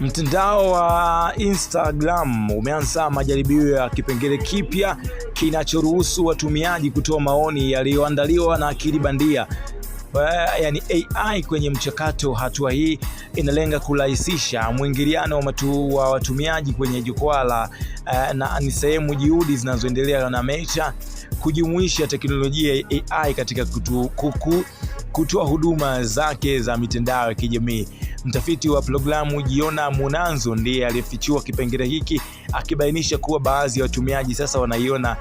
Mtandao wa Instagram umeanza majaribio ya kipengele kipya kinachoruhusu watumiaji kutoa maoni yaliyoandaliwa na akili bandia, yani AI kwenye mchakato. Hatua hii inalenga kurahisisha mwingiliano wa watumiaji kwenye jukwaa na ni sehemu juhudi zinazoendelea na Meta kujumuisha teknolojia ya AI katika kutoa huduma zake za mitandao ya kijamii. Mtafiti wa programu Jiona Munanzo ndiye aliyefichua kipengele hiki, akibainisha kuwa baadhi ya watumiaji sasa wanaiona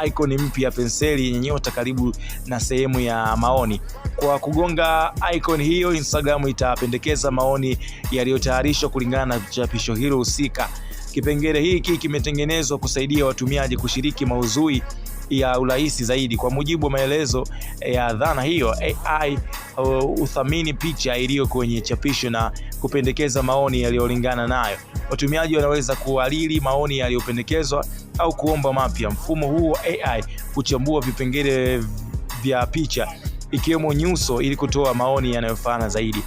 icon mpya ya penseli yenye nyota karibu na sehemu ya maoni. Kwa kugonga icon hiyo, Instagram itapendekeza maoni yaliyotayarishwa kulingana na chapisho hilo husika. Kipengele hiki kimetengenezwa kusaidia watumiaji kushiriki maudhui ya urahisi zaidi. Kwa mujibu wa maelezo ya dhana hiyo, AI uthamini picha iliyo kwenye chapisho na kupendekeza maoni yaliyolingana nayo. Watumiaji wanaweza kuhariri maoni yaliyopendekezwa au kuomba mapya. Mfumo huu wa AI huchambua vipengele vya picha ikiwemo nyuso ili kutoa maoni yanayofanana zaidi.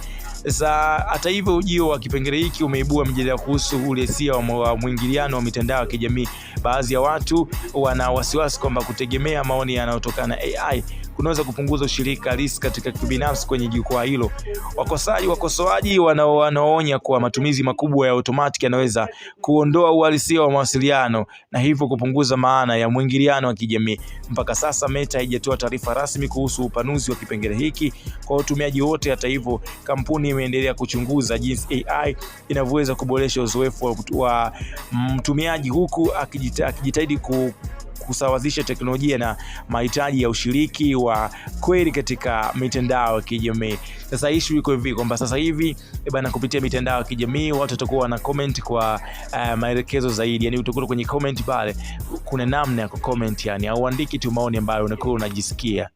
Hata hivyo, ujio wa kipengele hiki umeibua mjadala kuhusu uhalisia wa mwingiliano wa mitandao ya kijamii. Baadhi ya watu wana wasiwasi kwamba kutegemea maoni yanayotokana na AI kunaweza kupunguza ushirika halisi katika kibinafsi kwenye jukwaa hilo. Wakosoaji wanaoonya kuwa matumizi makubwa ya automatic yanaweza kuondoa uhalisia wa mawasiliano na hivyo kupunguza maana ya mwingiliano wa kijamii. Mpaka sasa Meta haijatoa taarifa rasmi kuhusu upanuzi wa kipengele hiki kwa watumiaji wote. Hata hivyo, kampuni imeendelea kuchunguza jinsi AI inavyoweza kuboresha uzoefu wa mtumiaji, huku akijitahidi kusawazisha teknolojia na mahitaji ya ushiriki wa kweli katika mitandao ya kijamii. Sasa issue iko hivi kwamba sasa hivi kupitia mitandao ya kijamii watu watakuwa wana comment kwa maelekezo zaidi. Yani utakuta kwenye comment pale kuna namna ya kucomment, yani au andiki tu maoni ambayo unakuwa unajisikia.